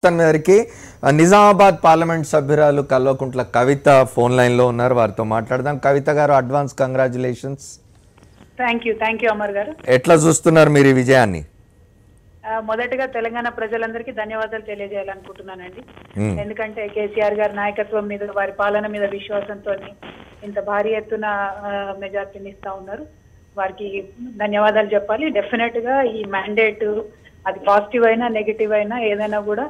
గారికి నిజామాబాద్ పార్లమెంట్ సభ్యురాలు Kalvakuntla Kavitha phone line లో ఉన్నారు. వారితో మాట్లాడదాం. కవిత గారు, advance congratulations. Thank you Amar గారు. ఎట్లా చూస్తున్నారు మీరు ఈ విజయాన్ని? మొదటగా తెలంగాణ ప్రజలందరికీ ధన్యవాదాలు తెలియజేయాలనుకుంటున్నానండి. ఎందుకంటే కేసీఆర్ గారి నాయకత్వం మీద, వారి పాలన మీద విశ్వాసంతో ఇంత భారీ ఎత్తున మెజార్టీని ఇస్తా ఉన్నారు. వారికి ధన్యవాదాలు చెప్పాలి. డెఫినెట్ గా ఈ మ్యాండేట్ అది పాజిటివ్ అయినా నెగిటివ్ అయినా ఏదైనా కూడా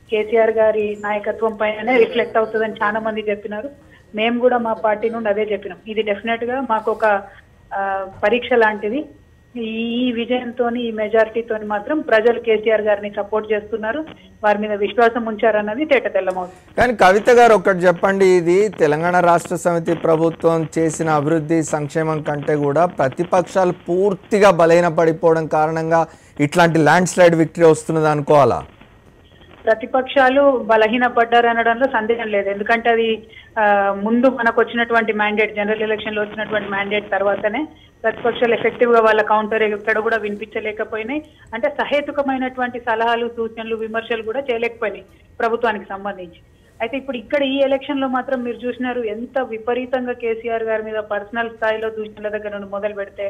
కేసీఆర్ గారి నాయకత్వం పైననే రిఫ్లెక్ట్ అవుతుందని చాలా మంది చెప్పినారు. మేము కూడా మా పార్టీ నుండి అదే చెప్పినాం. ఇది డెఫినెట్ గా మాకు ఒక పరీక్ష లాంటిది. ఈ విజయంతో, ఈ మెజారిటీతో మాత్రం ప్రజలు కేసీఆర్ గారిని సపోర్ట్ చేస్తున్నారు, వారి మీద విశ్వాసం ఉంచారన్నది తేట తెల్లమవుతుంది. కానీ కవిత గారు ఒకటి చెప్పండి, ఇది తెలంగాణ రాష్ట్ర సమితి ప్రభుత్వం చేసిన అభివృద్ధి సంక్షేమం కంటే కూడా ప్రతిపక్షాలు పూర్తిగా బలహీనపడిపోవడం కారణంగా ఇట్లాంటి ల్యాండ్ స్లైడ్ విక్టరీ వస్తున్నది అనుకోవాలా? ప్రతిపక్షాలు బలహీనపడ్డారనడంలో సందేహం లేదు. ఎందుకంటే అది ముందు మనకు వచ్చినటువంటి మ్యాండేట్, జనరల్ ఎలక్షన్ లో వచ్చినటువంటి మ్యాండేట్ తర్వాతనే ప్రతిపక్షాలు ఎఫెక్టివ్ గా వాళ్ళ కౌంటర్ ఎక్కడ కూడా వినిపించలేకపోయినాయి. అంటే సహేతుకమైనటువంటి సలహాలు, సూచనలు, విమర్శలు కూడా చేయలేకపోయినాయి ప్రభుత్వానికి సంబంధించి. అయితే ఇప్పుడు ఇక్కడ ఈ ఎలక్షన్ లో మాత్రం మీరు చూసినారు ఎంత విపరీతంగా కేసీఆర్ గారి మీద పర్సనల్ స్థాయిలో సూచనల దగ్గర నుండి మొదలు పెడితే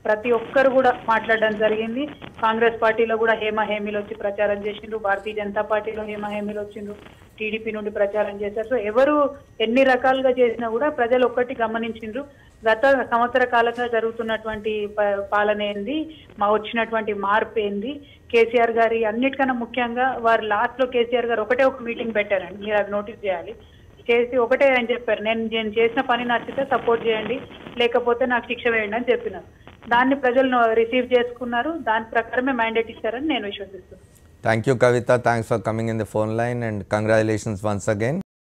ప్రతి ఒక్కరు కూడా మాట్లాడడం జరిగింది. కాంగ్రెస్ పార్టీలో కూడా హేమీలు వచ్చి ప్రచారం చేసిండ్రు, భారతీయ జనతా పార్టీలో హేమీలు వచ్చిండ్రు, టీడీపీ నుండి ప్రచారం చేశారు. సో ఎవరు ఎన్ని రకాలుగా చేసినా కూడా ప్రజలు ఒక్కటి గమనించిండ్రు, గత సంవత్సర కాలంగా జరుగుతున్నటువంటి పాలన ఏంది, మా వచ్చినటువంటి మార్పు ఏంది. కేసీఆర్ గారి అన్నిటికన్నా ముఖ్యంగా వారు లాస్ట్ లో కేసీఆర్ గారు ఒకటే ఒక మీటింగ్ పెట్టారండి, మీరు అది నోటీస్ చేయాలి. చేసి ఒకటే అని చెప్పారు, నేను చేసిన పని నచ్చితే సపోర్ట్ చేయండి, లేకపోతే నాకు శిక్ష వేయండి అని చెప్పినారు. దాన్ని ప్రజలు రిసీవ్ చేసుకున్నారు, దాని ప్రకారమే మ్యాండేట్ ఇచ్చారని నేను విశ్వసిస్తున్నాను. Thank you Kavitha, thanks for coming in the phone line and congratulations once again.